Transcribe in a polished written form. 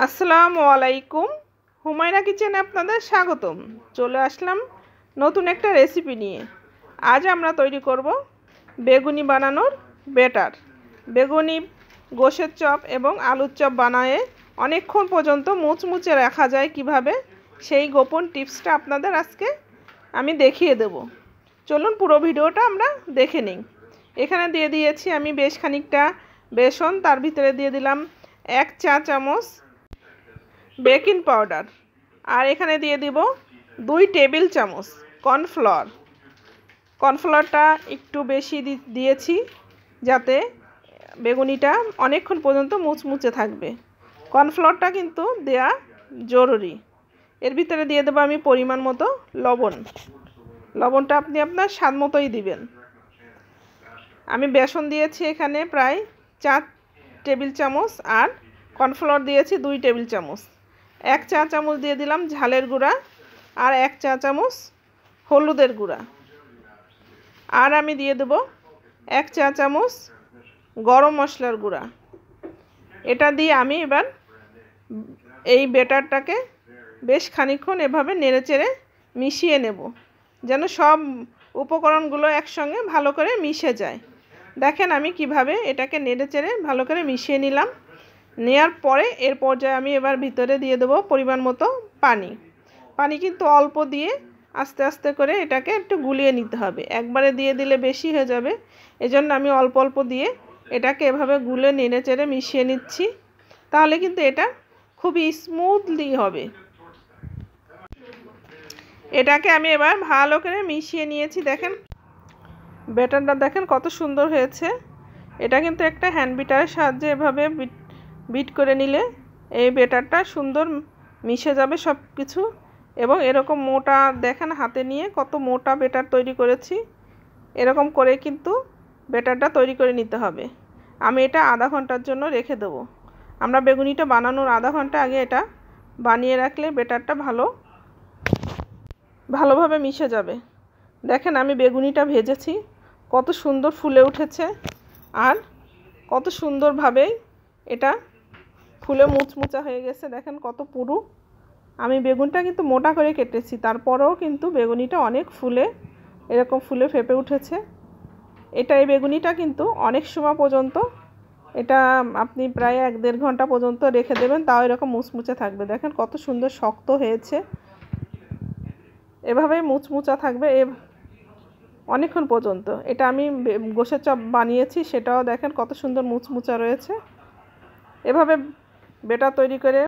আসসালামু আলাইকুম। হুমায়রা কিচেনে আপনাদের স্বাগতম। চলে আসলাম নতুন একটা রেসিপি নিয়ে। আজ আমরা তৈরি করব বেগুনি বানানোর ব্যাটার। বেগুনি গোশের চপ এবং আলুর চপ বানায়ে অনেকক্ষণ পর্যন্ত মুচমুচে রাখা যায় কিভাবে, সেই গোপন টিপসটা আপনাদের আজকে আমি দেখিয়ে দেব। চলুন পুরো ভিডিওটা আমরা দেখে নিই। এখানে দিয়ে দিয়েছি আমি বেশ খানিকটা বেসন, তার ভিতরে দিয়ে দিলাম 1 চা চামচ বেকিং পাউডার, আর এখানে দিয়ে দিব 2 টেবিল চামচ কর্নফ্লাওয়ার। কর্নফ্লাওয়ারটা একটু বেশি দিয়েছি যাতে বেগুনিটা অনেকক্ষণ পর্যন্ত মুচমুচে থাকবে। কর্নফ্লাওয়ারটা কিন্তু দেয়া জরুরি। এর ভিতরে দিয়ে দেবো আমি পরিমাণ মতো লবণ। লবণটা আপনি আপনার স্বাদ মতোই দিবেন। আমি বেসন দিয়েছি এখানে প্রায় 4 টেবিল চামচ, আর কর্নফ্লাওয়ার দিয়েছি 2 টেবিল চামচ। 1 চা চামচ দিয়ে দিলাম ঝালের গুঁড়া, আর 1 চা চামচ হলুদের গুঁড়া, আর আমি দিয়ে দেব 1 চা চামচ গরম মশলার গুঁড়া। এটা দিয়ে আমি এবার এই ব্যাটারটাকে বেশ খানিকক্ষণ এভাবে নেড়েচেড়ে মিশিয়ে নেব, যেন সব উপকরণগুলো একসঙ্গে ভালো করে মিশে যায়। দেখেন আমি কিভাবে এটাকে নেড়েচেড়ে ভালো করে মিশিয়ে নিলাম। নেওয়ার পরে এর পর্যায়ে আমি এবার ভিতরে দিয়ে দেবো পরিমাণ মতো পানি। পানি কিন্তু অল্প দিয়ে আস্তে আস্তে করে এটাকে একটু গুলিয়ে নিতে হবে। একবারে দিয়ে দিলে বেশি হয়ে যাবে, এজন্য আমি অল্প অল্প দিয়ে এটাকে এভাবে গুলে নেড়ে চেড়ে মিশিয়ে নিচ্ছি। তাহলে কিন্তু এটা খুবই স্মুথলি হবে। এটাকে আমি এবার ভালো করে মিশিয়ে নিয়েছি। দেখেন ব্যাটারটা দেখেন কত সুন্দর হয়েছে। এটা কিন্তু একটা হ্যান্ড বিটারের সাহায্যে এভাবে বিট করে নিলে এই ব্যাটারটা সুন্দর মিশে যাবে সব কিছু। এবং এরকম মোটা দেখেন হাতে নিয়ে কত মোটা ব্যাটার তৈরি করেছি। এরকম করে কিন্তু ব্যাটারটা তৈরি করে নিতে হবে। আমি এটা আধা ঘন্টার জন্য রেখে দেবো। আমরা বেগুনিটা বানানোর আধা ঘন্টা আগে এটা বানিয়ে রাখলে ব্যাটারটা ভালোভাবে মিশে যাবে। দেখেন আমি বেগুনিটা ভেজেছি, কত সুন্দর ফুলে উঠেছে, আর কত সুন্দরভাবে এটা ফুলে মুচমুচা হয়ে গেছে। দেখেন কত পুরু। আমি বেগুনটা কিন্তু মোটা করে কেটেছি, তারপরেও কিন্তু বেগুনিটা অনেক এরকম ফুলে ফেপে উঠেছে। এই বেগুনিটা কিন্তু অনেক সময় পর্যন্ত এটা আপনি প্রায় 1-1.5 ঘন্টা পর্যন্ত রেখে দেবেন, তাও এরকম মুচমুচে থাকবে। দেখেন কত সুন্দর শক্ত হয়েছে। এভাবেই মুচমুচা থাকবে অনেকক্ষণ পর্যন্ত। এটা আমি গোশের চপ বানিয়েছি, সেটাও দেখেন কত সুন্দর মুচমুচা রয়েছে। এভাবে ব্যাটার তৈরি করে